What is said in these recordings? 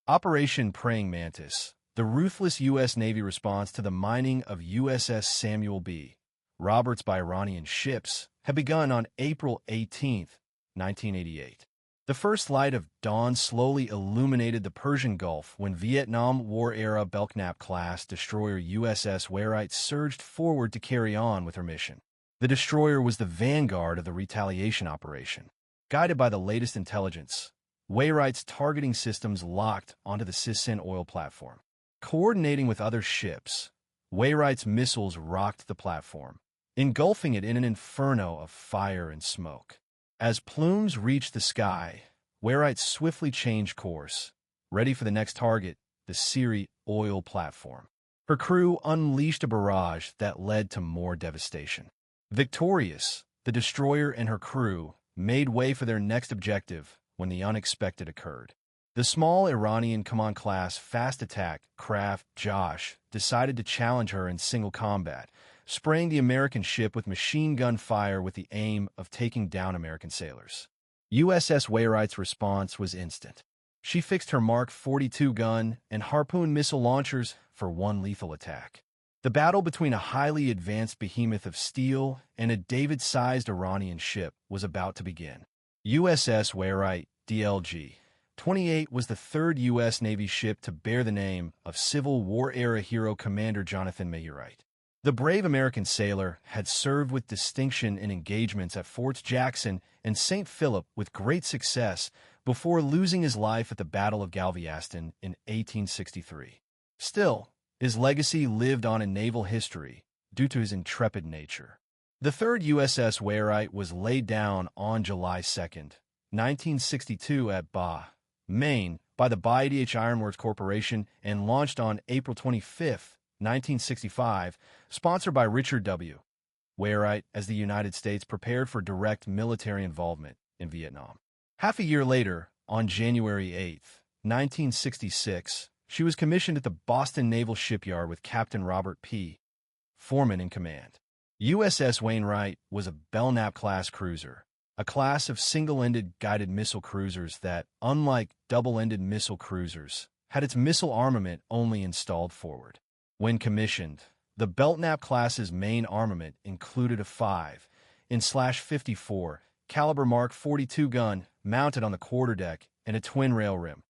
Operation Praying Mantis, the ruthless U.S. Navy response to the mining of USS Samuel B. Roberts by Iranian ships, had begun on April 18, 1988. The first light of dawn slowly illuminated the Persian Gulf when Vietnam War-era Belknap-class destroyer USS Wainwright surged forward to carry on with her mission. The destroyer was the vanguard of the retaliation operation. Guided by the latest intelligence, Wainwright's targeting systems locked onto the Sissin oil platform. Coordinating with other ships, Wainwright's missiles rocked the platform, engulfing it in an inferno of fire and smoke. As plumes reached the sky, Wainwright swiftly changed course, ready for the next target, the Siri oil platform. Her crew unleashed a barrage that led to more devastation. Victorious, the destroyer and her crew made way for their next objective when the unexpected occurred. The small Iranian Kaman-class fast attack craft Josh decided to challenge her in single combat, spraying the American ship with machine gun fire with the aim of taking down American sailors. USS Wainwright's response was instant. She fixed her Mark 42 gun and Harpoon missile launchers for one lethal attack. The battle between a highly advanced behemoth of steel and a David-sized Iranian ship was about to begin. USS Wainwright, DLG 28 was the third U.S. Navy ship to bear the name of Civil War-era hero Commander Jonathan Wainwright. The brave American sailor had served with distinction in engagements at Forts Jackson and St. Philip with great success before losing his life at the Battle of Galveston in 1863. Still, his legacy lived on in naval history due to his intrepid nature. The third USS Wainwright was laid down on July 2, 1962 at Bath, Maine, by the BIDH Ironworks Corporation and launched on April 25, 1965, sponsored by Richard W. Wainwright as the United States prepared for direct military involvement in Vietnam. Half a year later, on January 8, 1966, she was commissioned at the Boston Naval Shipyard with Captain Robert P. Foreman in command. USS Wainwright was a Belknap-class cruiser, a class of single-ended guided missile cruisers that, unlike double-ended missile cruisers, had its missile armament only installed forward. When commissioned, the Belknap-class's main armament included a 5-54 caliber Mark 42 gun mounted on the quarterdeck and a twin-rail rim,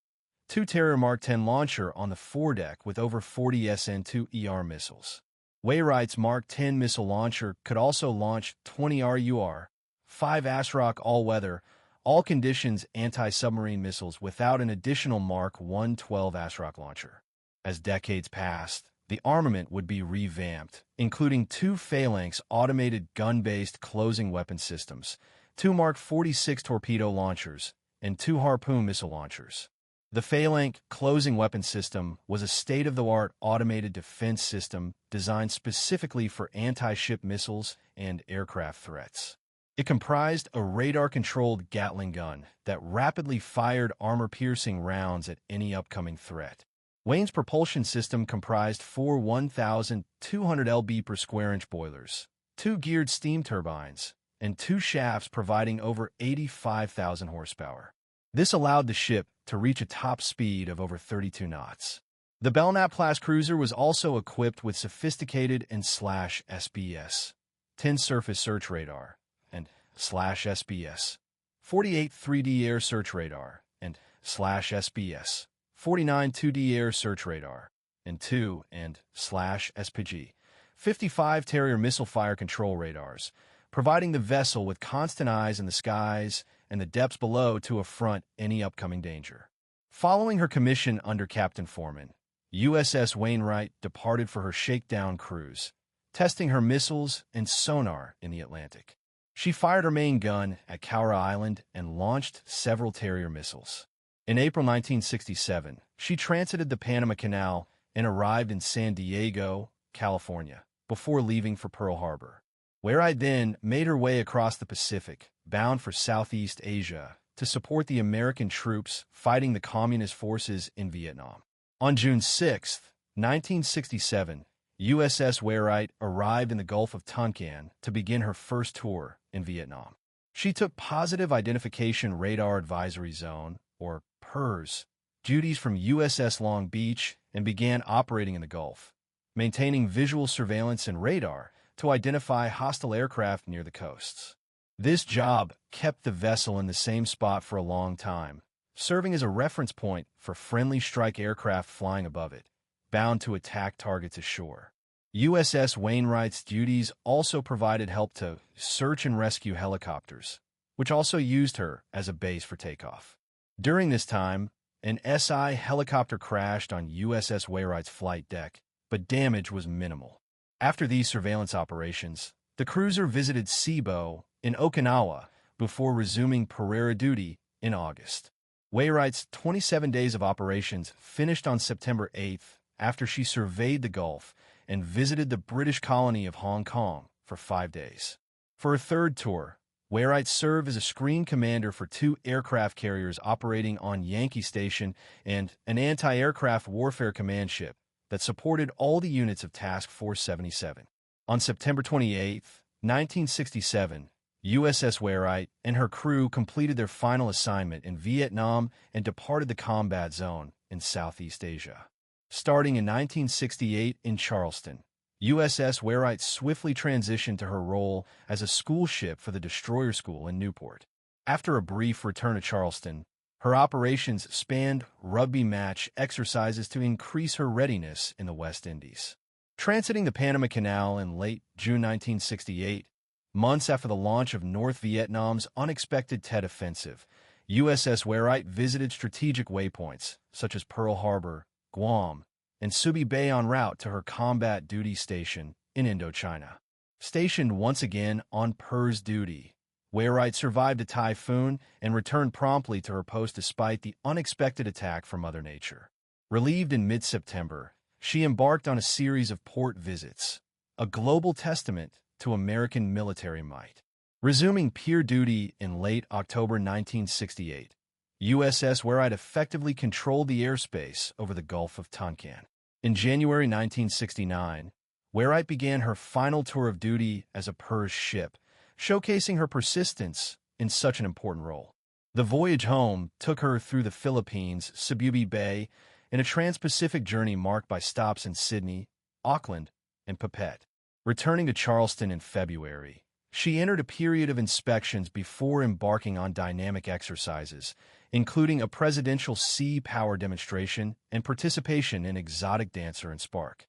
2 Terrier Mark 10 launcher on the foredeck with over 40 SN-2 ER missiles. Wainwright's Mark 10 missile launcher could also launch 20 RUR, 5 ASROC all-weather, all-conditions anti-submarine missiles without an additional Mark 112 ASROC launcher. As decades passed, the armament would be revamped, including 2 Phalanx automated gun-based closing weapon systems, 2 Mark 46 torpedo launchers, and 2 Harpoon missile launchers. The Phalanx closing weapon system was a state-of-the-art automated defense system designed specifically for anti-ship missiles and aircraft threats. It comprised a radar-controlled Gatling gun that rapidly fired armor-piercing rounds at any upcoming threat. Wayne's propulsion system comprised 4 1,200 lb per square inch boilers, 2 geared steam turbines, and 2 shafts providing over 85,000 horsepower. This allowed the ship to reach a top speed of over 32 knots. The Belknap-class cruiser was also equipped with sophisticated and /SBS 10 surface search radar and /SBS 48 3D air search radar and /SBS 49 2D air search radar and 2 and /SPG 55 Terrier missile fire control radars, providing the vessel with constant eyes in the skies and the depths below to affront any upcoming danger. Following her commission under Captain Foreman, USS Wainwright departed for her shakedown cruise, testing her missiles and sonar in the Atlantic. She fired her main gun at Cowra Island and launched several Terrier missiles. In April 1967, she transited the Panama Canal and arrived in San Diego, California, before leaving for Pearl Harbor. Wainwright then made her way across the Pacific, bound for Southeast Asia, to support the American troops fighting the Communist forces in Vietnam. On June 6, 1967, USS Wainwright arrived in the Gulf of Tonkin to begin her first tour in Vietnam. She took Positive Identification Radar Advisory Zone, or PERS, duties from USS Long Beach and began operating in the Gulf, maintaining visual surveillance and radar to identify hostile aircraft near the coasts. This job kept the vessel in the same spot for a long time, serving as a reference point for friendly strike aircraft flying above it, bound to attack targets ashore. USS Wainwright's duties also provided help to search and rescue helicopters, which also used her as a base for takeoff. During this time, an SI helicopter crashed on USS Wainwright's flight deck, but damage was minimal. After these surveillance operations, the cruiser visited Cibo in Okinawa before resuming Pereira duty in August. Wainwright's 27 days of operations finished on September 8th after she surveyed the Gulf and visited the British colony of Hong Kong for 5 days. For her third tour, Wainwright served as a screen commander for 2 aircraft carriers operating on Yankee Station and an anti-aircraft warfare command ship that supported all the units of Task Force 77. On September 28, 1967, USS Wainwright and her crew completed their final assignment in Vietnam and departed the combat zone in Southeast Asia. Starting in 1968 in Charleston, USS Wainwright swiftly transitioned to her role as a school ship for the destroyer school in Newport. After a brief return to Charleston, her operations spanned rugby match exercises to increase her readiness in the West Indies. Transiting the Panama Canal in late June 1968, months after the launch of North Vietnam's unexpected Tet Offensive, USS Wainwright visited strategic waypoints such as Pearl Harbor, Guam, and Subi Bay en route to her combat duty station in Indochina. Stationed once again on PERS duty, Wainwright survived a typhoon and returned promptly to her post despite the unexpected attack from Mother Nature. Relieved in mid-September, she embarked on a series of port visits, a global testament to American military might. Resuming pier duty in late October 1968, USS Wainwright effectively controlled the airspace over the Gulf of Tonkin. In January 1969, Wainwright began her final tour of duty as a PERS ship, showcasing her persistence in such an important role. The voyage home took her through the Philippines, Subi Bay, in a trans-Pacific journey marked by stops in Sydney, Auckland, and Phuket. Returning to Charleston in February, she entered a period of inspections before embarking on dynamic exercises, including a presidential sea power demonstration and participation in Exotic Dancer and Spark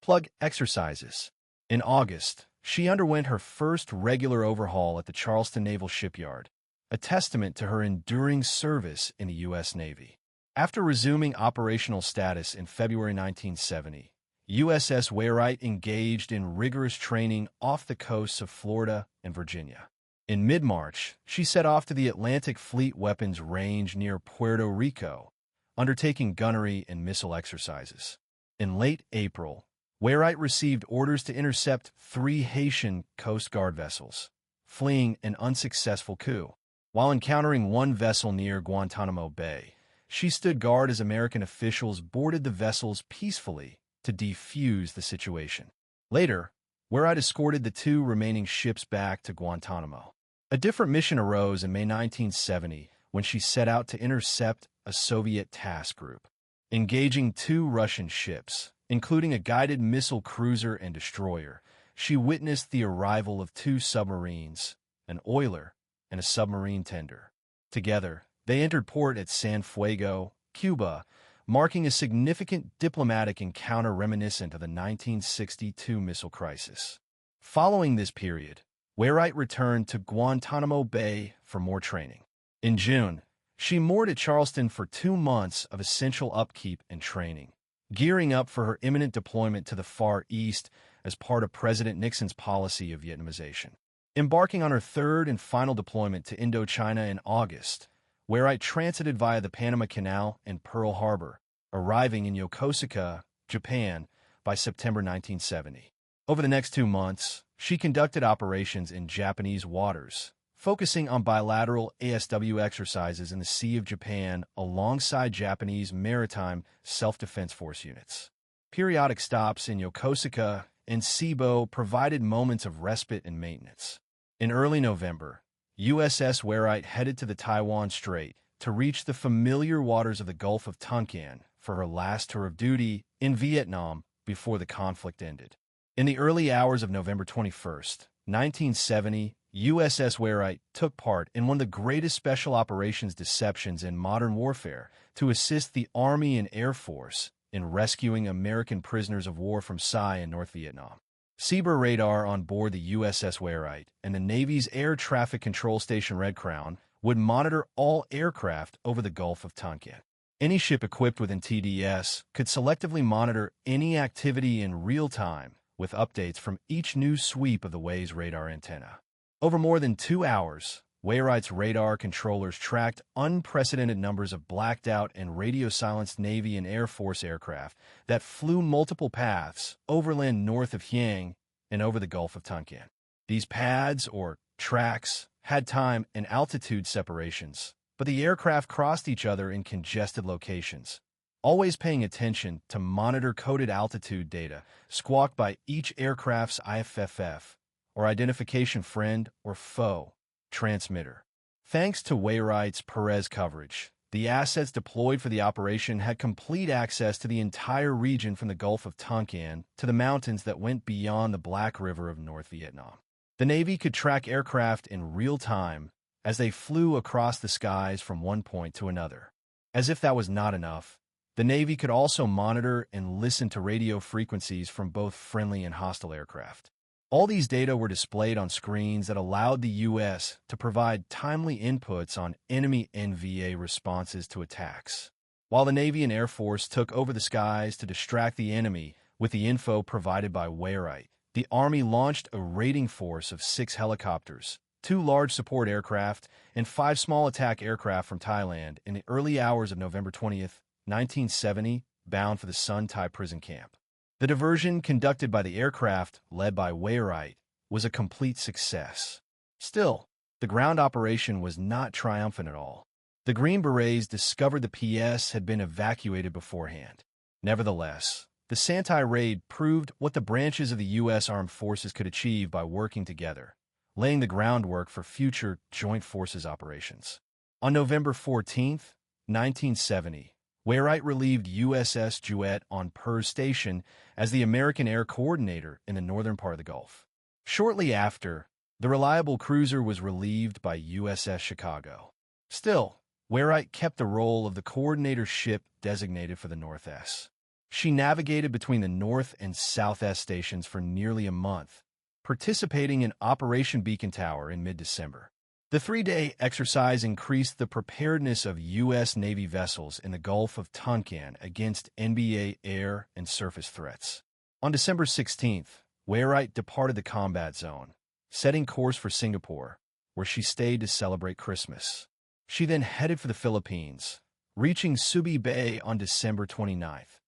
Plug exercises. In August, she underwent her first regular overhaul at the Charleston Naval Shipyard, a testament to her enduring service in the U.S. Navy. After resuming operational status in February 1970, USS Wainwright engaged in rigorous training off the coasts of Florida and Virginia. In mid-March, she set off to the Atlantic Fleet Weapons Range near Puerto Rico, undertaking gunnery and missile exercises. In late April, Wainwright received orders to intercept 3 Haitian Coast Guard vessels, fleeing an unsuccessful coup. While encountering one vessel near Guantanamo Bay, she stood guard as American officials boarded the vessels peacefully to defuse the situation. Later, Wainwright escorted the 2 remaining ships back to Guantanamo. A different mission arose in May 1970 when she set out to intercept a Soviet task group. Engaging 2 Russian ships, including a guided missile cruiser and destroyer, she witnessed the arrival of 2 submarines, an oiler and a submarine tender. Together, they entered port at San Fuego, Cuba, marking a significant diplomatic encounter reminiscent of the 1962 missile crisis. Following this period, Wainwright returned to Guantanamo Bay for more training. In June, she moored at Charleston for 2 months of essential upkeep and training, gearing up for her imminent deployment to the Far East as part of President Nixon's policy of Vietnamization. Embarking on her 3rd and final deployment to Indochina in August, Wainwright transited via the Panama Canal and Pearl Harbor, arriving in Yokosuka, Japan, by September 1970. Over the next 2 months, she conducted operations in Japanese waters, focusing on bilateral ASW exercises in the Sea of Japan alongside Japanese maritime self-defense force units. Periodic stops in Yokosuka and Cibo provided moments of respite and maintenance. In early November, USS Warite headed to the Taiwan Strait to reach the familiar waters of the Gulf of Tonkin for her last tour of duty in Vietnam before the conflict ended. In the early hours of November 21st, 1970, USS Warite took part in one of the greatest special operations deceptions in modern warfare to assist the Army and Air Force in rescuing American prisoners of war from Sai in North Vietnam. Seabird radar on board the USS Warite and the Navy's Air Traffic Control Station Red Crown would monitor all aircraft over the Gulf of Tonkin. Any ship equipped with an TDS could selectively monitor any activity in real time with updates from each new sweep of the Way's radar antenna. Over more than 2 hours, Warite's radar controllers tracked unprecedented numbers of blacked-out and radio-silenced Navy and Air Force aircraft that flew multiple paths overland north of Hainan and over the Gulf of Tonkin. These paths, or tracks, had time and altitude separations, but the aircraft crossed each other in congested locations, always paying attention to monitor coded altitude data squawked by each aircraft's IFFF, or identification friend or foe, transmitter. Thanks to Warite's Perez coverage, the assets deployed for the operation had complete access to the entire region from the Gulf of Tonkin to the mountains that went beyond the Black River of North Vietnam. The Navy could track aircraft in real time as they flew across the skies from one point to another. As if that was not enough, the Navy could also monitor and listen to radio frequencies from both friendly and hostile aircraft. All these data were displayed on screens that allowed the U.S. to provide timely inputs on enemy NVA responses to attacks. While the Navy and Air Force took over the skies to distract the enemy with the info provided by Warite, the Army launched a raiding force of 6 helicopters, 2 large support aircraft, and 5 small attack aircraft from Thailand in the early hours of November 20th, 1970, bound for the Sun Thai prison camp. The diversion conducted by the aircraft, led by Warite, was a complete success. Still, the ground operation was not triumphant at all. The Green Berets discovered the PS had been evacuated beforehand. Nevertheless, the Santai raid proved what the branches of the U.S. Armed Forces could achieve by working together, laying the groundwork for future joint forces operations. On November 14, 1970, Warite relieved USS Juet on Perz Station as the American Air Coordinator in the northern part of the Gulf. Shortly after, the reliable cruiser was relieved by USS Chicago. Still, Warite kept the role of the coordinator ship designated for the North S. She navigated between the North and South S stations for nearly a month, participating in Operation Beacon Tower in mid-December. The 3-day exercise increased the preparedness of U.S. Navy vessels in the Gulf of Tonkin against NBA air and surface threats. On December 16th, Warite departed the combat zone, setting course for Singapore, where she stayed to celebrate Christmas. She then headed for the Philippines, reaching Subi Bay on December 29th.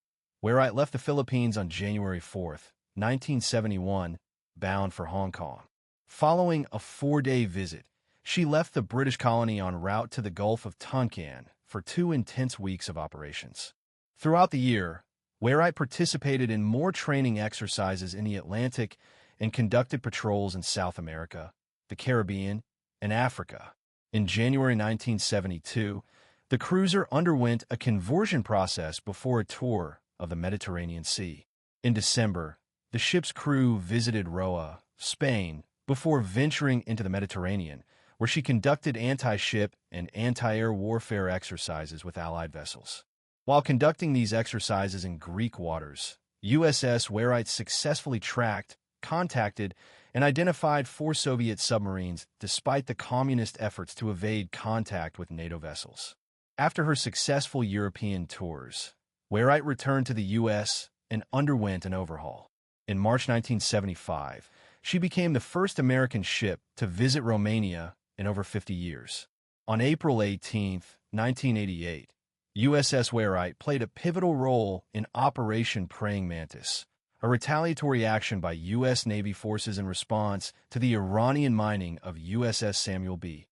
Warite left the Philippines on January 4th, 1971, bound for Hong Kong. Following a 4-day visit, she left the British colony en route to the Gulf of Tonkin for 2 intense weeks of operations. Throughout the year, Warite participated in more training exercises in the Atlantic and conducted patrols in South America, the Caribbean, and Africa. In January 1972, the cruiser underwent a conversion process before a tour of the Mediterranean Sea. In December, the ship's crew visited Roa, Spain, before venturing into the Mediterranean, where she conducted anti-ship and anti-air warfare exercises with Allied vessels. While conducting these exercises in Greek waters, USS Warite successfully tracked, contacted, and identified 4 Soviet submarines despite the communist efforts to evade contact with NATO vessels. After her successful European tours, Warite returned to the U.S. and underwent an overhaul. In March 1975, she became the first American ship to visit Romania in over 50 years. On April 18, 1988, USS Warite played a pivotal role in Operation Praying Mantis, a retaliatory action by U.S. Navy forces in response to the Iranian mining of USS Samuel B.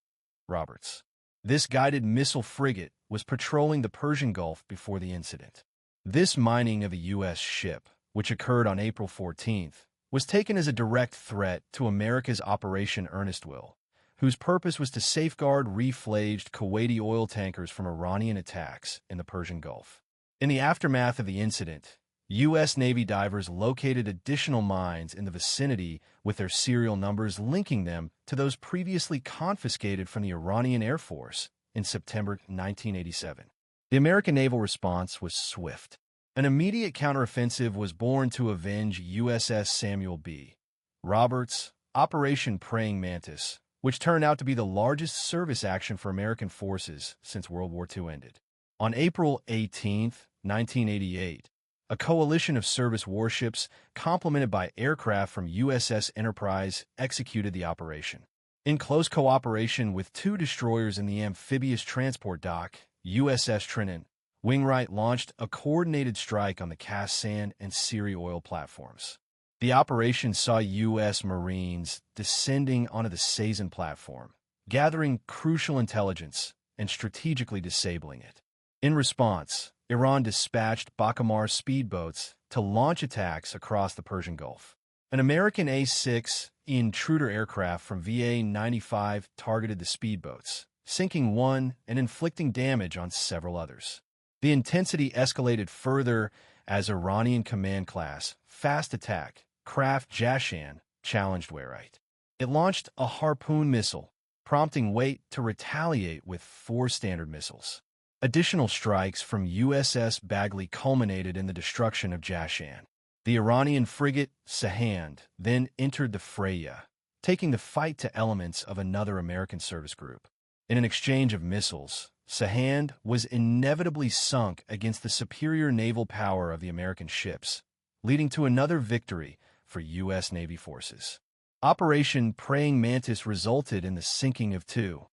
Roberts. This guided missile frigate was patrolling the Persian Gulf before the incident. This mining of a U.S. ship, which occurred on April 14th, was taken as a direct threat to America's Operation Earnest Will, whose purpose was to safeguard reflagged Kuwaiti oil tankers from Iranian attacks in the Persian Gulf. In the aftermath of the incident, U.S. Navy divers located additional mines in the vicinity with their serial numbers linking them to those previously confiscated from the Iranian Air Force in September 1987. The American naval response was swift. An immediate counteroffensive was born to avenge USS Samuel B. Roberts' Operation Praying Mantis, which turned out to be the largest service action for American forces since World War II ended. On April 18, 1988, a coalition of service warships, complemented by aircraft from USS Enterprise, executed the operation. In close cooperation with two destroyers in the amphibious transport dock, USS Trinity, Wainwright launched a coordinated strike on the cast sand and Syria oil platforms. The operation saw U.S. Marines descending onto the Sazan platform, gathering crucial intelligence and strategically disabling it. In response, Iran dispatched Bakamar speedboats to launch attacks across the Persian Gulf. An American A-6 intruder aircraft from VA-95 targeted the speedboats, sinking one and inflicting damage on several others. The intensity escalated further as Iranian command class fast attack craft Jashan challenged Wainwright. It launched a Harpoon missile, prompting Wainwright to retaliate with 4 Standard missiles. Additional strikes from USS Bagley culminated in the destruction of Jashan. The Iranian frigate Sahand then entered the Freya, taking the fight to elements of another American service group. In an exchange of missiles, Sahand was inevitably sunk against the superior naval power of the American ships, leading to another victory for U.S. Navy forces. Operation Praying Mantis resulted in the sinking of 2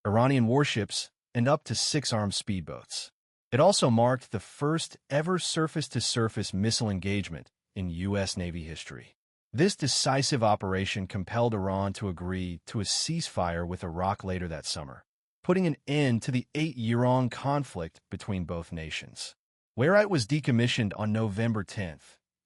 Iranian warships and up to 6 armed speedboats. It also marked the first ever surface-to-surface missile engagement in U.S. Navy history. This decisive operation compelled Iran to agree to a ceasefire with Iraq later that summer, putting an end to the 8-year-long conflict between both nations. Wainwright was decommissioned on November 10,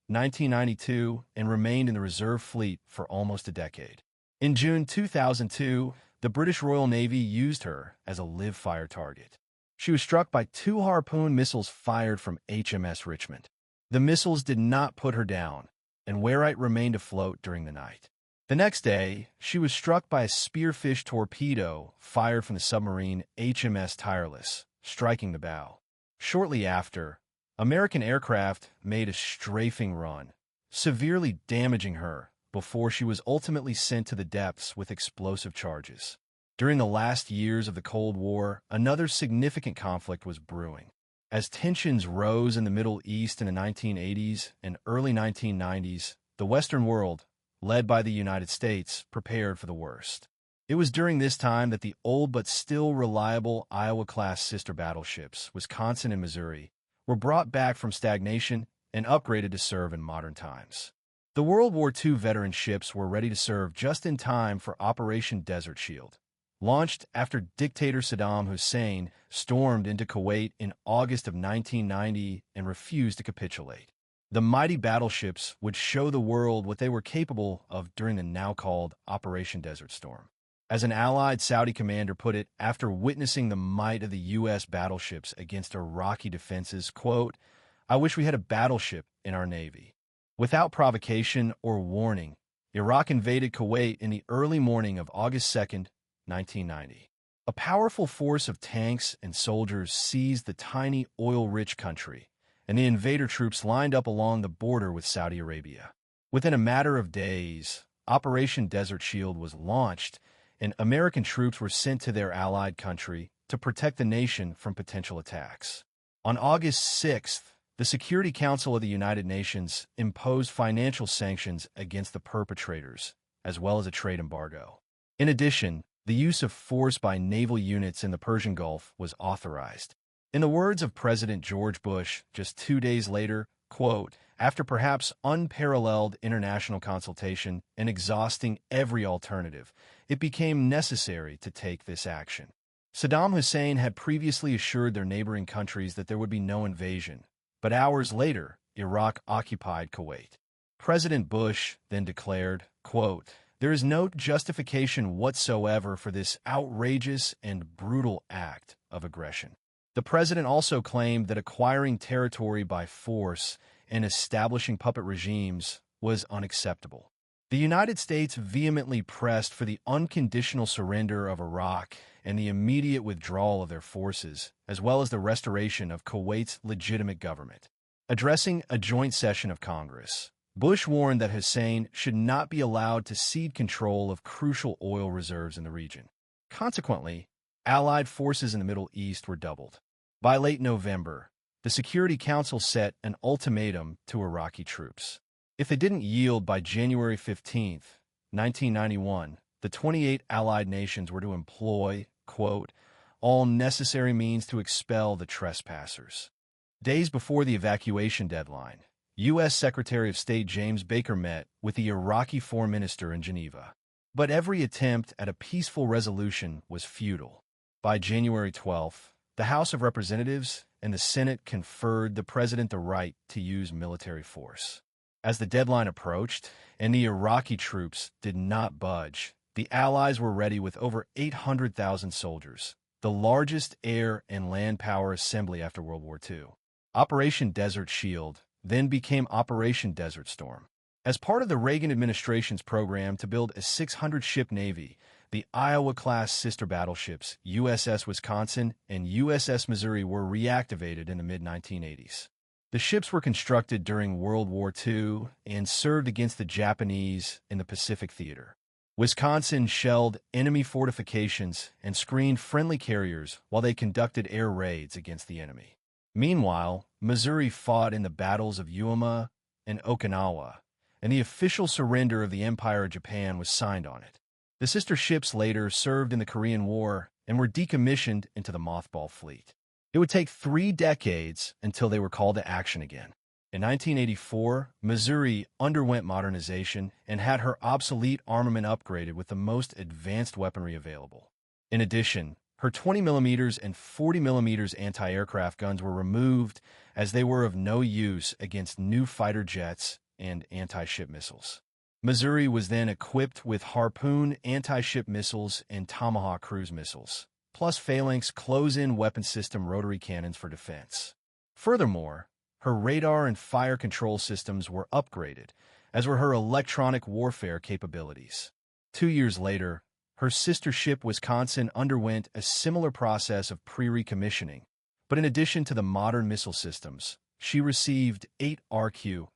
1992, and remained in the reserve fleet for almost a decade. In June 2002, the British Royal Navy used her as a live-fire target. She was struck by 2 Harpoon missiles fired from HMS Richmond. The missiles did not put her down, and Wainwright remained afloat during the night. The next day, she was struck by a spearfish torpedo fired from the submarine HMS Tireless, striking the bow. Shortly after, American aircraft made a strafing run, severely damaging her before she was ultimately sent to the depths with explosive charges. During the last years of the Cold War, another significant conflict was brewing. As tensions rose in the Middle East in the 1980s and early 1990s, the Western world, led by the United States, prepared for the worst. It was during this time that the old but still reliable Iowa-class sister battleships, Wisconsin and Missouri, were brought back from stagnation and upgraded to serve in modern times. The World War II veteran ships were ready to serve just in time for Operation Desert Shield, launched after dictator Saddam Hussein stormed into Kuwait in August of 1990 and refused to capitulate. The mighty battleships would show the world what they were capable of during the now-called Operation Desert Storm. As an allied Saudi commander put it after witnessing the might of the U.S. battleships against Iraqi defenses, quote, "I wish we had a battleship in our Navy." Without provocation or warning, Iraq invaded Kuwait in the early morning of August 2, 1990. A powerful force of tanks and soldiers seized the tiny oil-rich country, and the invader troops lined up along the border with Saudi Arabia. Within a matter of days, Operation Desert Shield was launched, and American troops were sent to their allied country to protect the nation from potential attacks. On August 6th, the Security Council of the United Nations imposed financial sanctions against the perpetrators, as well as a trade embargo. In addition, the use of force by naval units in the Persian Gulf was authorized. In the words of President George Bush just 2 days later, quote, "After perhaps unparalleled international consultation and exhausting every alternative, it became necessary to take this action." Saddam Hussein had previously assured their neighboring countries that there would be no invasion, but hours later, Iraq occupied Kuwait. President Bush then declared, quote, There is no justification whatsoever for this outrageous and brutal act of aggression. The president also claimed that acquiring territory by force and establishing puppet regimes was unacceptable. The United States vehemently pressed for the unconditional surrender of Iraq and the immediate withdrawal of their forces, as well as the restoration of Kuwait's legitimate government. Addressing a joint session of Congress, Bush warned that Hussein should not be allowed to cede control of crucial oil reserves in the region. Consequently, Allied forces in the Middle East were doubled. By late November, the Security Council set an ultimatum to Iraqi troops. If they didn't yield by January 15, 1991, the 28 Allied nations were to employ, quote, all necessary means to expel the trespassers. Days before the evacuation deadline, U.S. Secretary of State James Baker met with the Iraqi Foreign Minister in Geneva. But every attempt at a peaceful resolution was futile. By January 12th, the House of Representatives and the Senate conferred the president the right to use military force. As the deadline approached and the Iraqi troops did not budge, the Allies were ready with over 800,000 soldiers, the largest air and land power assembly after World War II. Operation Desert Shield then became Operation Desert Storm. As part of the Reagan administration's program to build a 600-ship Navy, the Iowa-class sister battleships USS Wisconsin and USS Missouri were reactivated in the mid-1980s. The ships were constructed during World War II and served against the Japanese in the Pacific Theater. Wisconsin shelled enemy fortifications and screened friendly carriers while they conducted air raids against the enemy. Meanwhile, Missouri fought in the battles of Uoma and Okinawa, and the official surrender of the Empire of Japan was signed on it. The sister ships later served in the Korean War and were decommissioned into the mothball fleet. It would take 3 decades until they were called to action again. In 1984, Missouri underwent modernization and had her obsolete armament upgraded with the most advanced weaponry available. In addition, her 20mm and 40mm anti-aircraft guns were removed as they were of no use against new fighter jets and anti-ship missiles. Missouri was then equipped with Harpoon anti-ship missiles and Tomahawk cruise missiles, plus Phalanx close-in weapon system rotary cannons for defense. Furthermore, her radar and fire control systems were upgraded, as were her electronic warfare capabilities. 2 years later, her sister ship Wisconsin underwent a similar process of pre-recommissioning, but in addition to the modern missile systems, she received 8 RQ,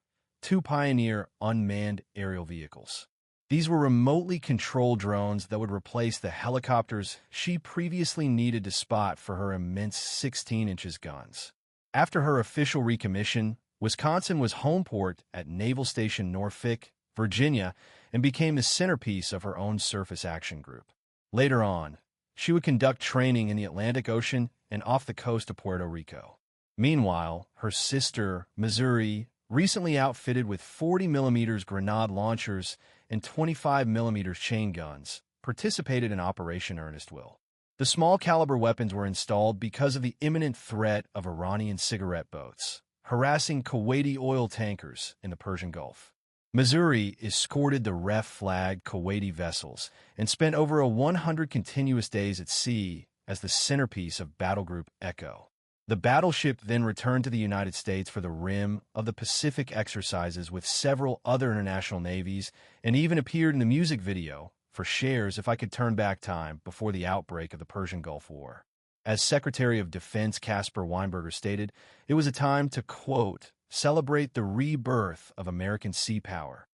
2 Pioneer unmanned aerial vehicles. These were remotely controlled drones that would replace the helicopters she previously needed to spot for her immense 16-inch guns. After her official recommission, Wisconsin was home port at Naval Station Norfolk, Virginia, and became the centerpiece of her own surface action group. Later on, she would conduct training in the Atlantic Ocean and off the coast of Puerto Rico. Meanwhile, her sister, Missouri, recently outfitted with 40mm grenade launchers and 25mm chain guns, participated in Operation Earnest Will. The small-caliber weapons were installed because of the imminent threat of Iranian cigarette boats, harassing Kuwaiti oil tankers in the Persian Gulf. Missouri escorted the REF-flagged Kuwaiti vessels and spent over 100 continuous days at sea as the centerpiece of Battle Group Echo. The battleship then returned to the United States for the Rim of the Pacific exercises with several other international navies and even appeared in the music video for Cher's If I Could Turn Back Time before the outbreak of the Persian Gulf War. As Secretary of Defense Caspar Weinberger stated, it was a time to, quote, celebrate the rebirth of American sea power.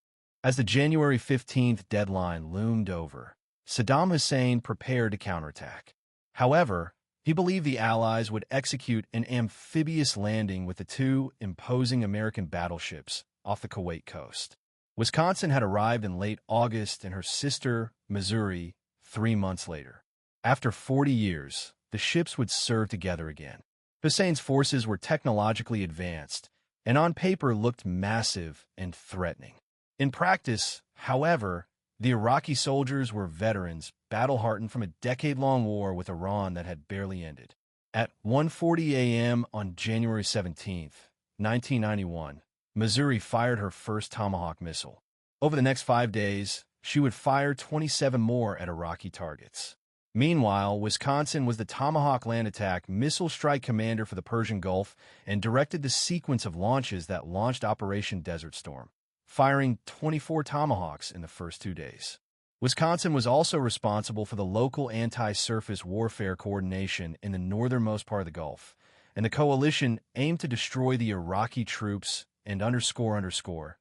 As the January 15th deadline loomed over, Saddam Hussein prepared to counterattack. However, he believed the Allies would execute an amphibious landing with the 2 imposing American battleships off the Kuwait coast. Wisconsin had arrived in late August and her sister, Missouri, 3 months later. After 40 years, the ships would serve together again. Hussein's forces were technologically advanced and on paper looked massive and threatening. In practice, however, the Iraqi soldiers were veterans, battle-hardened from a decade-long war with Iran that had barely ended. At 1:40 a.m. on January 17, 1991, Missouri fired her first Tomahawk missile. Over the next 5 days, she would fire 27 more at Iraqi targets. Meanwhile, Wisconsin was the Tomahawk land attack missile strike commander for the Persian Gulf and directed the sequence of launches that launched Operation Desert Storm, firing 24 Tomahawks in the first 2 days. Wisconsin was also responsible for the local anti-surface warfare coordination in the northernmost part of the Gulf, and the coalition aimed to destroy the Iraqi troops and underscore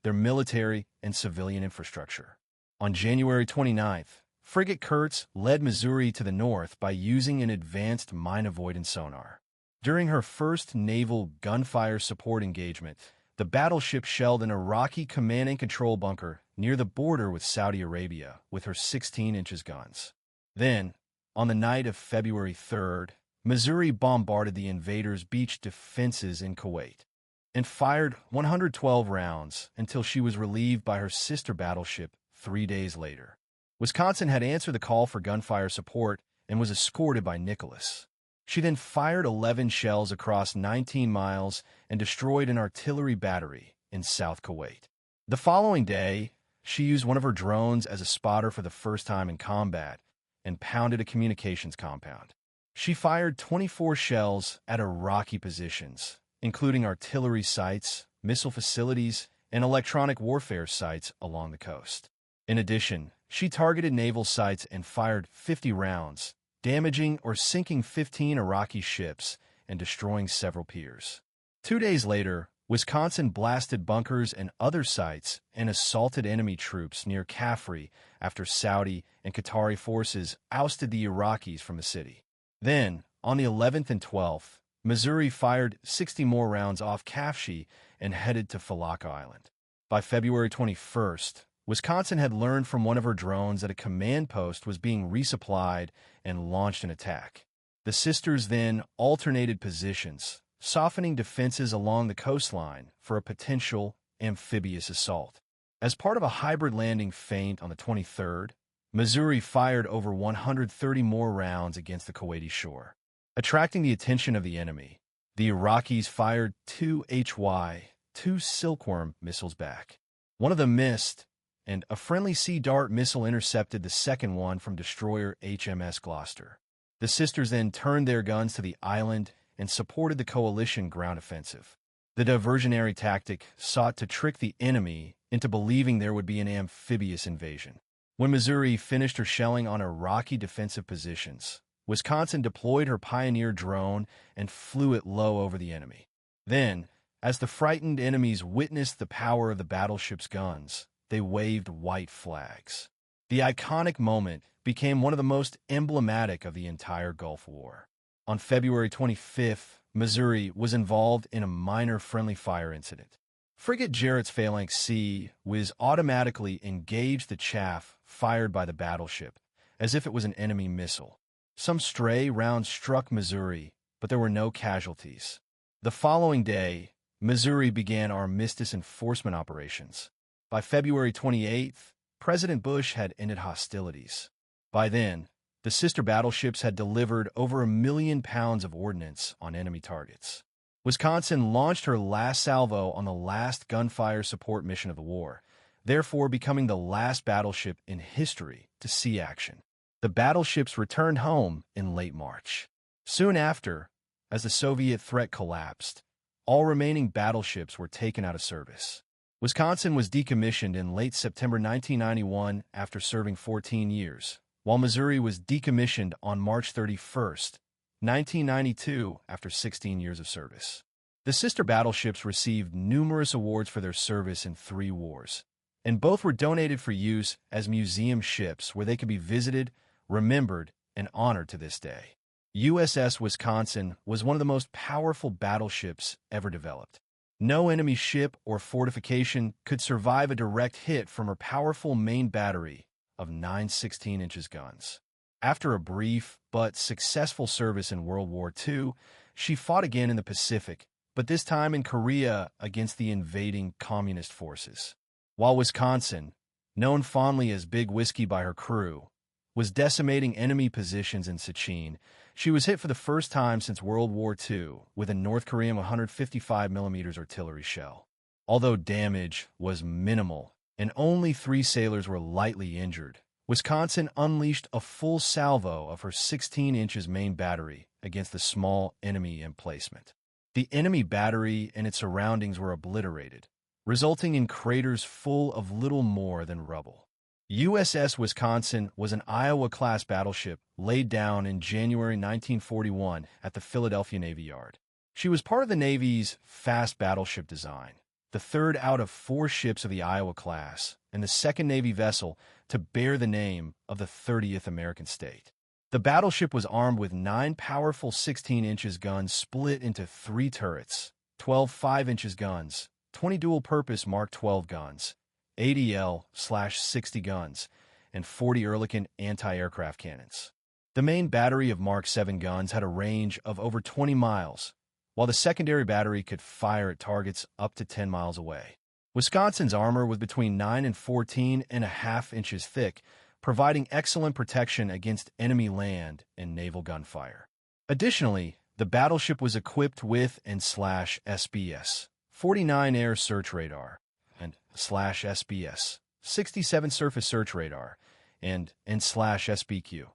their military and civilian infrastructure. On January 29th, Frigate Kurtz led Missouri to the north by using an advanced mine avoidance sonar. During her first naval gunfire support engagement, the battleship shelled an Iraqi command and control bunker near the border with Saudi Arabia with her 16-inch guns. Then, on the night of February 3rd, Missouri bombarded the invaders' beach defenses in Kuwait and fired 112 rounds until she was relieved by her sister battleship 3 days later. Wisconsin had answered the call for gunfire support and was escorted by Nicholas. She then fired 11 shells across 19 miles and destroyed an artillery battery in South Kuwait. The following day, she used one of her drones as a spotter for the first time in combat and pounded a communications compound. She fired 24 shells at Iraqi positions, including artillery sites, missile facilities, and electronic warfare sites along the coast. In addition, she targeted naval sites and fired 50 rounds, damaging or sinking 15 Iraqi ships and destroying several piers. 2 days later, Wisconsin blasted bunkers and other sites and assaulted enemy troops near Kafri after Saudi and Qatari forces ousted the Iraqis from the city. Then, on the 11th and 12th, Missouri fired 60 more rounds off Kafshi and headed to Falaka Island. By February 21st, Wisconsin had learned from one of her drones that a command post was being resupplied and launched an attack. The sisters then alternated positions, softening defenses along the coastline for a potential amphibious assault. As part of a hybrid landing feint on the 23rd, Missouri fired over 130 more rounds against the Kuwaiti shore. Attracting the attention of the enemy, the Iraqis fired 2 HY-2 Silkworm missiles back. One of them missed, and a friendly Sea Dart missile intercepted the second one from destroyer HMS Gloucester. The sisters then turned their guns to the island and supported the coalition ground offensive. The diversionary tactic sought to trick the enemy into believing there would be an amphibious invasion. When Missouri finished her shelling on Iraqi defensive positions, Wisconsin deployed her Pioneer drone and flew it low over the enemy. Then, as the frightened enemies witnessed the power of the battleship's guns, they waved white flags. The iconic moment became one of the most emblematic of the entire Gulf War. On February 25th, Missouri was involved in a minor friendly fire incident. Frigate Jarrett's Phalanx C was automatically engaged the chaff fired by the battleship, as if it was an enemy missile. Some stray rounds struck Missouri, but there were no casualties. The following day, Missouri began armistice enforcement operations. By February 28th, President Bush had ended hostilities. By then, the sister battleships had delivered over 1 million pounds of ordnance on enemy targets. Wisconsin launched her last salvo on the last gunfire support mission of the war, therefore becoming the last battleship in history to see action. The battleships returned home in late March. Soon after, as the Soviet threat collapsed, all remaining battleships were taken out of service. Wisconsin was decommissioned in late September 1991 after serving 14 years, while Missouri was decommissioned on March 31st, 1992 after 16 years of service. The sister battleships received numerous awards for their service in 3 wars, and both were donated for use as museum ships where they could be visited, remembered, and honored to this day. USS Wisconsin was one of the most powerful battleships ever developed. No enemy ship or fortification could survive a direct hit from her powerful main battery of 9 16-inch guns. After a brief but successful service in World War II, she fought again in the Pacific, but this time in Korea against the invading communist forces. While Wisconsin, known fondly as Big Whiskey by her crew, was decimating enemy positions in Sichin, she was hit for the first time since World War II with a North Korean 155mm artillery shell. Although damage was minimal and only 3 sailors were lightly injured, Wisconsin unleashed a full salvo of her 16 inches main battery against the small enemy emplacement. The enemy battery and its surroundings were obliterated, resulting in craters full of little more than rubble. USS Wisconsin was an Iowa-class battleship laid down in January 1941 at the Philadelphia Navy Yard. She was part of the Navy's fast battleship design, the third out of 4 ships of the Iowa class, and the second Navy vessel to bear the name of the 30th American state. The battleship was armed with 9 powerful 16 inches guns split into 3 turrets, 12 5 inches guns, 20 dual-purpose Mark 12 guns, ADL/60 guns, and 40 Ehrlichen anti-aircraft cannons. The main battery of Mark 7 guns had a range of over 20 miles, while the secondary battery could fire at targets up to 10 miles away. Wisconsin's armor was between 9 and 14.5 inches thick, providing excellent protection against enemy land and naval gunfire. Additionally, the battleship was equipped with /SBS 49 air search radar and /SBS 67 surface search radar and /SBQ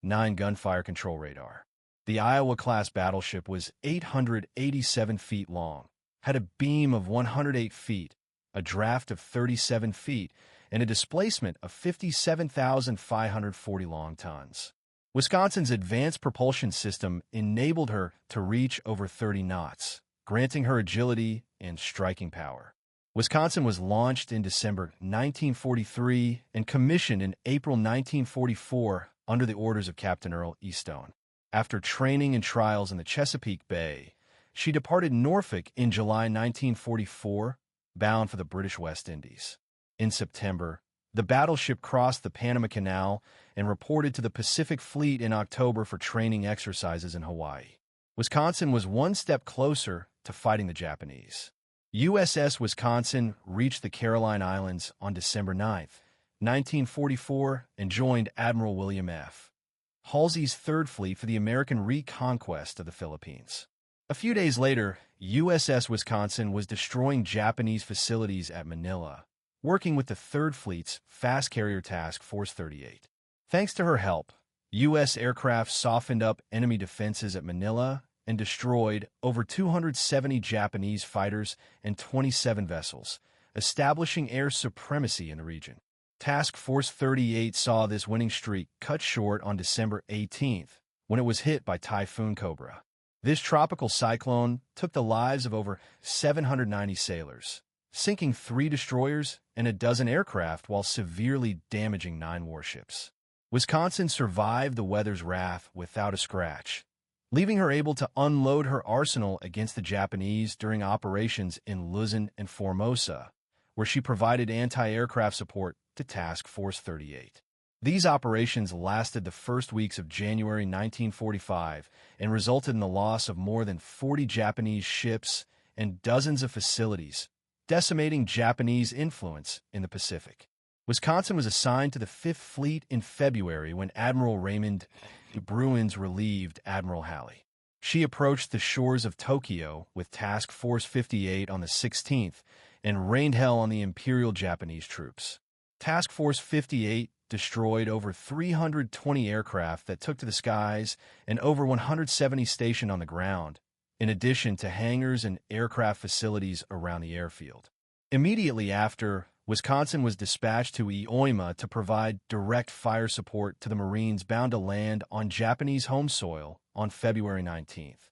9 gunfire control radar. The Iowa-class battleship was 887 feet long, had a beam of 108 feet, a draft of 37 feet, and a displacement of 57,540 long tons. Wisconsin's advanced propulsion system enabled her to reach over 30 knots, granting her agility and striking power. Wisconsin was launched in December 1943 and commissioned in April 1944 under the orders of Captain Earl E. Stone. After training and trials in the Chesapeake Bay, she departed Norfolk in July 1944, bound for the British West Indies. In September, the battleship crossed the Panama Canal and reported to the Pacific Fleet in October for training exercises in Hawaii. Wisconsin was one step closer to fighting the Japanese. USS Wisconsin reached the Caroline Islands on December 9, 1944, and joined Admiral William F. Halsey's Third Fleet for the American reconquest of the Philippines. A few days later, USS Wisconsin was destroying Japanese facilities at Manila, working with the Third Fleet's Fast Carrier Task Force 38. Thanks to her help, U.S. aircraft softened up enemy defenses at Manila and destroyed over 270 Japanese fighters and 27 vessels, establishing air supremacy in the region. Task Force 38 saw this winning streak cut short on December 18th, when it was hit by Typhoon Cobra. This tropical cyclone took the lives of over 790 sailors, sinking 3 destroyers and a dozen aircraft while severely damaging 9 warships. Wisconsin survived the weather's wrath without a scratch, leaving her able to unload her arsenal against the Japanese during operations in Luzon and Formosa, where she provided anti-aircraft support to Task Force 38. These operations lasted the first weeks of January 1945 and resulted in the loss of more than 40 Japanese ships and dozens of facilities, decimating Japanese influence in the Pacific. Wisconsin was assigned to the Fifth Fleet in February when Admiral Raymond Bruins relieved Admiral Halley. She approached the shores of Tokyo with Task Force 58 on the 16th and rained hell on the Imperial Japanese troops. Task Force 58 destroyed over 320 aircraft that took to the skies and over 170 stationed on the ground, in addition to hangars and aircraft facilities around the airfield. Immediately after, Wisconsin was dispatched to Ioima to provide direct fire support to the Marines bound to land on Japanese home soil on February 19th.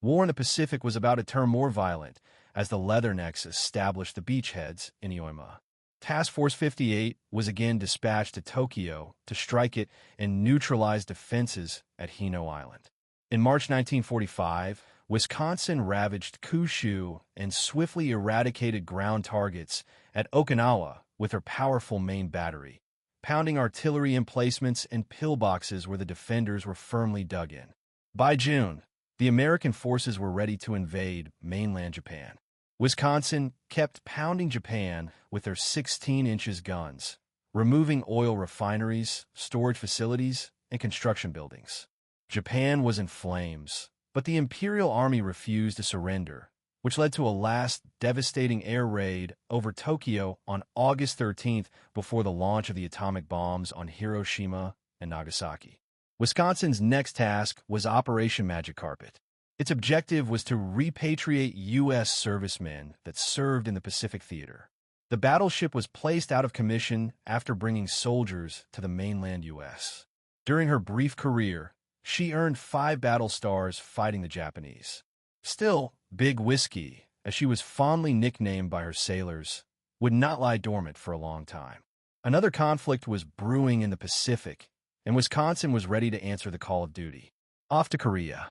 War in the Pacific was about to turn more violent as the Leathernecks established the beachheads in Ioima. Task Force 58 was again dispatched to Tokyo to strike it and neutralize defenses at Hino Island. In March 1945, Wisconsin ravaged Kyushu and swiftly eradicated ground targets at Okinawa with her powerful main battery, pounding artillery emplacements and pillboxes where the defenders were firmly dug in. By June, the American forces were ready to invade mainland Japan. Wisconsin kept pounding Japan with their 16 inches guns, removing oil refineries, storage facilities, and construction buildings. Japan was in flames, but the Imperial Army refused to surrender, which led to a last devastating air raid over Tokyo on August 13th before the launch of the atomic bombs on Hiroshima and Nagasaki. Wisconsin's next task was Operation Magic Carpet. Its objective was to repatriate U.S. servicemen that served in the Pacific Theater. The battleship was placed out of commission after bringing soldiers to the mainland U.S. During her brief career, she earned 5 battle stars fighting the Japanese. Still, Big Whiskey, as she was fondly nicknamed by her sailors, would not lie dormant for a long time. Another conflict was brewing in the Pacific, and Wisconsin was ready to answer the call of duty. Off to Korea.